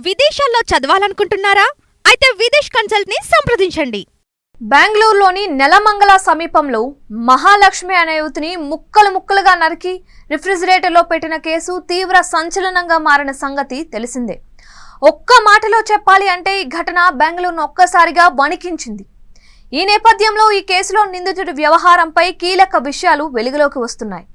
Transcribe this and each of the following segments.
విదేశాల్లో చదవాలనుకుంటున్నారా? అయితే విదేశ్ కన్సల్ట్ ని సంప్రదించండి. బెంగళూరులోని నెలమంగళ సమీపంలో మహాలక్ష్మి అనే యువతిని ముక్కలు ముక్కలుగా నరికి రిఫ్రిజిరేటర్లో పెట్టిన కేసు తీవ్ర సంచలనంగా మారిన సంగతి తెలిసిందే. ఒక్క మాటలో చెప్పాలి అంటే ఈ ఘటన బెంగళూరును ఒక్కసారిగా వణికించింది. ఈ నేపథ్యంలో ఈ కేసులో నిందితుడి వ్యవహారంపై కీలక విషయాలు వెలుగులోకి వస్తున్నాయి.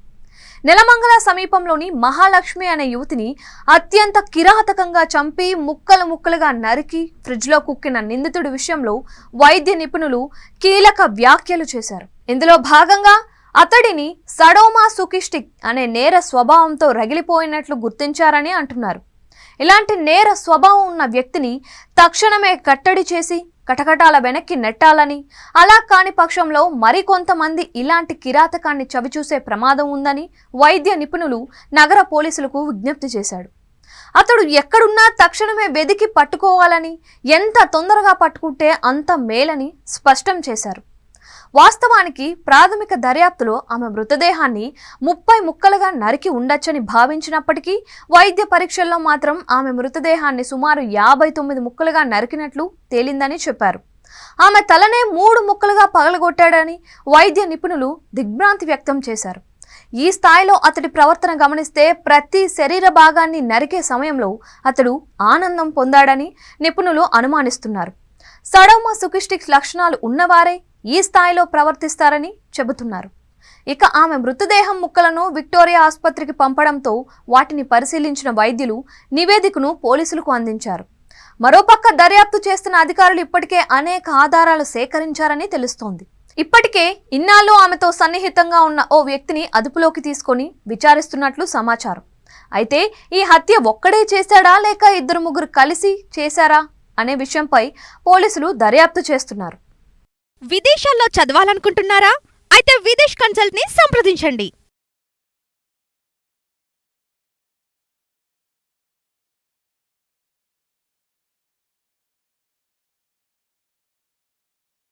నెలమంగళ సమీపంలోని మహాలక్ష్మి అనే యువతిని అత్యంత కిరాతకంగా చంపి ముక్కలు ముక్కలుగా నరికి ఫ్రిడ్జ్లో కుక్కిన నిందితుడి విషయంలో వైద్య నిపుణులు కీలక వ్యాఖ్యలు చేశారు. ఇందులో భాగంగా అతడిని సడోమాసోకిస్టిక్ అనే నేర స్వభావంతో రగిలిపోయినట్లు గుర్తించారని అంటున్నారు. ఇలాంటి నేర స్వభావం ఉన్న వ్యక్తిని తక్షణమే కట్టడి చేసి కటకటాల వెనక్కి నెట్టాలని, అలా కాని పక్షంలో మరికొంతమంది ఇలాంటి కిరాతకాన్ని చవిచూసే ప్రమాదం ఉందని వైద్య నిపుణులు నగర పోలీసులకు విజ్ఞప్తి చేశాడు. అతడు ఎక్కడున్నా తక్షణమే వెదికి పట్టుకోవాలని, ఎంత తొందరగా పట్టుకుంటే అంత మేలని స్పష్టం చేశారు. వాస్తవానికి ప్రాథమిక దర్యాప్తులో ఆమె మృతదేహాన్ని 30 ముక్కలుగా నరికి ఉండొచ్చని భావించినప్పటికీ వైద్య పరీక్షల్లో మాత్రం ఆమె మృతదేహాన్ని సుమారు 59 ముక్కలుగా నరికినట్లు తేలిందని చెప్పారు. ఆమె తలనే 3 ముక్కలుగా పగలగొట్టాడని వైద్య నిపుణులు దిగ్భ్రాంతి వ్యక్తం చేశారు. ఈ స్థాయిలో అతడి ప్రవర్తన గమనిస్తే ప్రతి శరీర భాగాన్ని నరికే సమయంలో అతడు ఆనందం పొందాడని నిపుణులు అనుమానిస్తున్నారు. సడోమాసోకిస్టిక్ లక్షణాలు ఉన్నవారే ఈ స్థాయిలో ప్రవర్తిస్తారని చెబుతున్నారు. ఇక ఆమె మృతదేహం ముక్కలను విక్టోరియా ఆసుపత్రికి పంపడంతో వాటిని పరిశీలించిన వైద్యులు నివేదికను పోలీసులకు అందించారు. మరోపక్క దర్యాప్తు చేస్తున్న అధికారులు ఇప్పటికే అనేక ఆధారాలు సేకరించారని తెలుస్తోంది. ఇప్పటికే ఇన్నాళ్ళు ఆమెతో సన్నిహితంగా ఉన్న ఓ వ్యక్తిని అదుపులోకి తీసుకొని విచారిస్తున్నట్లు సమాచారం. అయితే ఈ హత్య ఒక్కడే చేశాడా లేక 2-3 కలిసి చేశారా అనే విషయంపై పోలీసులు దర్యాప్తు చేస్తున్నారు. విదేశాల్లో చదవాలనుకుంటున్నారా? అయితే విదేశ్ కన్సల్ట్ ని సంప్రదించండి.